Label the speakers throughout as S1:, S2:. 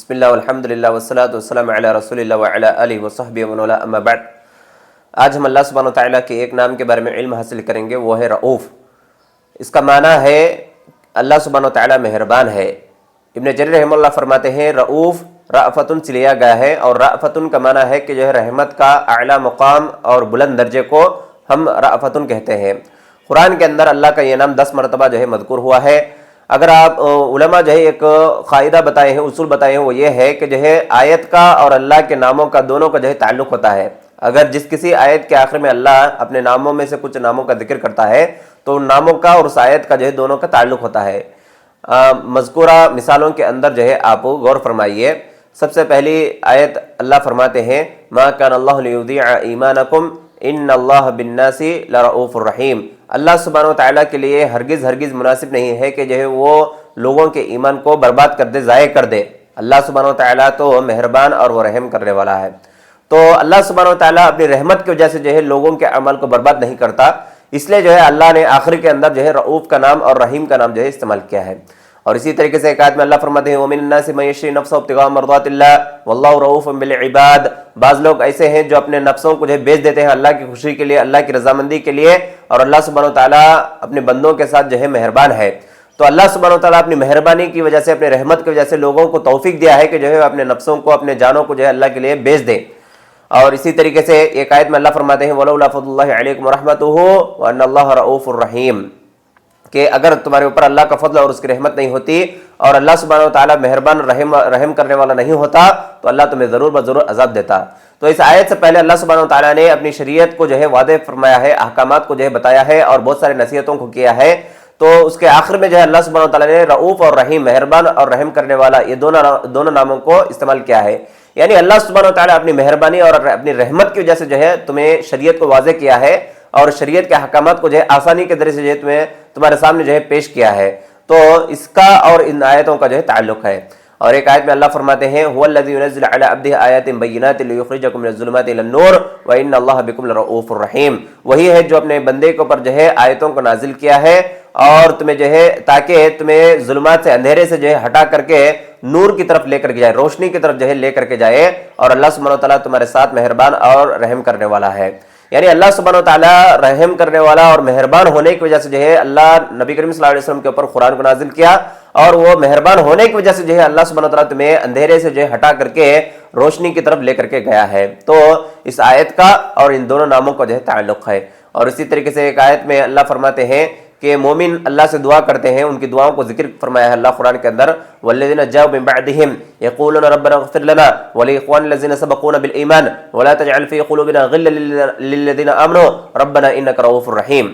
S1: بسم اللہ والحمد للہ والصلاۃ والسلام علی رسول اللہ وعلی آلہ وصحبہ ومن والاه اما بعد۔ آج ہم اللہ سبحانہ وتعالیٰ کے ایک نام کے بارے میں علم حاصل کریں گے، وہ ہے رؤوف۔ اس کا معنی ہے اللہ سبحانہ وتعالیٰ مہربان ہے۔ ابن جریر رحمہ اللہ فرماتے ہیں رؤوف رأفتن سے لیا گیا ہے، اور رأفتن کا معنی ہے کہ جو ہے رحمت کا اعلیٰ مقام اور بلند درجے کو ہم رأفتن کہتے ہیں۔ قرآن کے اندر اللہ کا یہ نام 10 مرتبہ جو ہے مذکور ہوا ہے۔ اگر آپ علماء جو ہے ایک قاعدہ بتائے ہیں، اصول بتائے ہیں، وہ یہ ہے کہ جو ہے آیت کا اور اللہ کے ناموں کا دونوں کا جو ہے تعلق ہوتا ہے۔ اگر جس کسی آیت کے آخر میں اللہ اپنے ناموں میں سے کچھ ناموں کا ذکر کرتا ہے تو ان ناموں کا اور اس آیت کا جو ہے دونوں کا تعلق ہوتا ہے۔ مذکورہ مثالوں کے اندر جو ہے آپ غور فرمائیے۔ سب سے پہلی آیت اللہ فرماتے ہیں ما کان اللہ لیضیع ایمانکم ان اللہ بالناس لرؤوف الرحیم۔ اللہ سبحانہ وتعالیٰ کے لیے ہرگز مناسب نہیں ہے کہ جو ہے وہ لوگوں کے ایمان کو برباد کر دے، ضائع کر دے۔ اللہ سبحانہ وتعالیٰ تو مہربان اور وہ رحم کرنے والا ہے۔ تو اللہ سبحانہ وتعالیٰ اپنی رحمت کی وجہ سے جو ہے لوگوں کے عمل کو برباد نہیں کرتا، اس لیے جو ہے اللہ نے آخر کے اندر جو ہے رؤوف کا نام اور رحیم کا نام جو ہے استعمال کیا ہے۔ اور اسی طریقے سے ایک آیت میں اللہ فرماتے ہیں وَمِنَ النَّاسِ مَن يَشْرِي نَفْسَهُ ابْتِغَاءَ مَرْضَاتِ اللَّهِ وَاللَّهُ رَءُوفٌ بِالْعِبَادِ۔ بعض لوگ ایسے ہیں جو اپنے نفسوں کو جو ہے بیچ دیتے ہیں اللہ کی خوشی کے لیے، اللہ کی رضامندی کے لیے، اور اللہ سبحانہ وتعالیٰ اپنے بندوں کے ساتھ جو ہے مہربان ہے۔ تو اللہ سبحانہ وتعالیٰ اپنی مہربانی کی وجہ سے، اپنے رحمت کی وجہ سے لوگوں کو توفیق دیا ہے کہ جو ہے اپنے نفسوں کو، اپنے جانوں کو جو ہے اللہ کے لیے بیچ دیں۔ اور اسی طریقے سے ایک آیت میں اللہ فرماتے ہیں وَلَوْلَا فَضْلُ اللَّهِ عَلَيْكُمْ وَرَحْمَتُهُ وَأَنَّ اللَّهَ رَءُوفٌ رَحِيمٌ، کہ اگر تمہارے اوپر اللہ کا فضل اور اس کی رحمت نہیں ہوتی اور اللہ سبحانہ وتعالیٰ مہربان رحم کرنے والا نہیں ہوتا تو اللہ تمہیں ضرور بضرور عذاب دیتا۔ تو اس آیت سے پہلے اللہ سبحانہ وتعالیٰ نے اپنی شریعت کو جو ہے واضح فرمایا ہے، احکامات کو جو ہے بتایا ہے اور بہت سارے نصیحتوں کو کیا ہے۔ تو اس کے آخر میں جو ہے اللہ سبحانہ وتعالیٰ نے رؤوف اور رحیم، مہربان اور رحم کرنے والا، یہ دونوں ناموں کو استعمال کیا ہے۔ یعنی اللہ سبحانہ وتعالیٰ اپنی مہربانی اور اپنی رحمت کی وجہ سے جو ہے تمہیں شریعت کو واضح کیا ہے اور شریعت کے احکامات کو جو ہے آسانی کے ذریعے سے جو ہے تمہارے سامنے جو ہے پیش کیا ہے۔ تو اس کا اور ان آیتوں کا جو ہے تعلق ہے۔ اور ایک آیت میں اللہ فرماتے ہیں هو الذي ينزل على عبده آیات بینات لیخرجکم من الظلمات الى النور وان اللہ بکم لرؤوف الرحیم۔ وہی ہے جو اپنے بندے کے اوپر جو ہے آیتوں کو نازل کیا ہے اور تمہیں جو ہے تاکہ تمہیں ظلمات سے، اندھیرے سے جو ہے ہٹا کر کے نور کی طرف لے کر کے جائے، روشنی کی طرف جو ہے لے کر کے جائے، اور اللہ سبحانہ وتعالیٰ تمہارے ساتھ مہربان اور رحم کرنے والا ہے۔ یعنی اللہ سبحانہ وتعالیٰ رحم کرنے والا اور مہربان ہونے کی وجہ سے جو ہے اللہ نبی کریم صلی اللہ علیہ وسلم کے اوپر قرآن کو نازل کیا، اور وہ مہربان ہونے کی وجہ سے جو ہے اللہ سبحانہ وتعالیٰ تمہیں اندھیرے سے جو ہے ہٹا کر کے روشنی کی طرف لے کر کے گیا ہے۔ تو اس آیت کا اور ان دونوں ناموں کا جو ہے تعلق ہے۔ اور اسی طریقے سے ایک آیت میں اللہ فرماتے ہیں کہ مومن اللہ سے دعا کرتے ہیں، ان کی دعاؤں کو ذکر فرمایا ہے اللہ قرآن کے اندر والذین جاؤوا من بعدهم یقولون ربنا اغفر لنا ولاخواننا الذین سبقونا بالایمان ولا تجعل في قلوبنا غلا للذین آمنوا ربنا انک رؤوف رحیم۔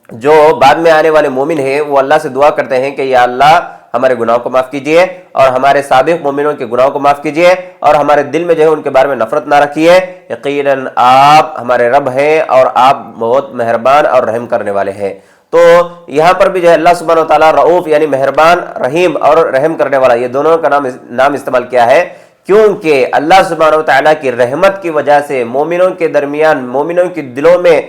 S1: جو بعد میں آنے والے مومن ہیں وہ اللہ سے دعا کرتے ہیں کہ یا اللہ ہمارے گناہوں کو معاف کیجئے اور ہمارے سابق مومنوں کے گناہوں کو معاف کیجئے اور ہمارے دل میں جو ہے ان کے بارے میں نفرت نہ رکھیے، یقیناً آپ ہمارے رب ہیں اور آپ بہت مہربان اور رحم کرنے والے ہیں۔ تو یہاں پر بھی جو ہے اللہ سبحانہ وتعالیٰ رؤوف یعنی مہربان، رحیم اور رحم کرنے والا، یہ دونوں کا نام استعمال کیا ہے، کیونکہ اللہ سبحانہ وتعالیٰ کی رحمت کی وجہ سے مومنوں کے درمیان، مومنوں کے دلوں میں،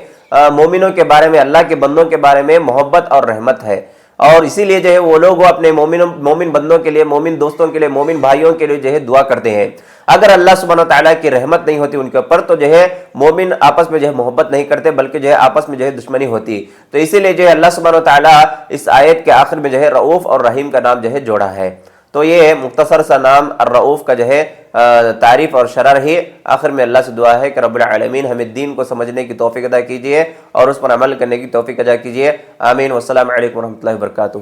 S1: مومنوں کے بارے میں، اللہ کے بندوں کے بارے میں محبت اور رحمت ہے۔ اور اسی لیے جو ہے وہ لوگ اپنے مومن بندوں کے لیے، مومن دوستوں کے لیے، مومن بھائیوں کے لیے جو ہے دعا کرتے ہیں۔ اگر اللہ سبحانہ وتعالیٰ کی رحمت نہیں ہوتی ان کے اوپر تو جو ہے مومن آپس میں جو ہے محبت نہیں کرتے، بلکہ جو ہے آپس میں جو ہے دشمنی ہوتی۔ تو اسی لیے جو ہے اللہ سبحانہ وتعالیٰ اس آیت کے آخر میں جو ہے رؤوف اور رحیم کا نام جو ہے جوڑا ہے۔ تو یہ مختصر سا نام الرؤوف کا جو ہے تعریف اور شرح رہی۔ آخر میں اللہ سے دعا ہے کہ رب العالمین ہمیں دین کو سمجھنے کی توفیق عطا کیجیے اور اس پر عمل کرنے کی توفیق عطا کیجیے۔ آمین۔ والسلام علیکم ورحمۃ اللہ وبرکاتہ۔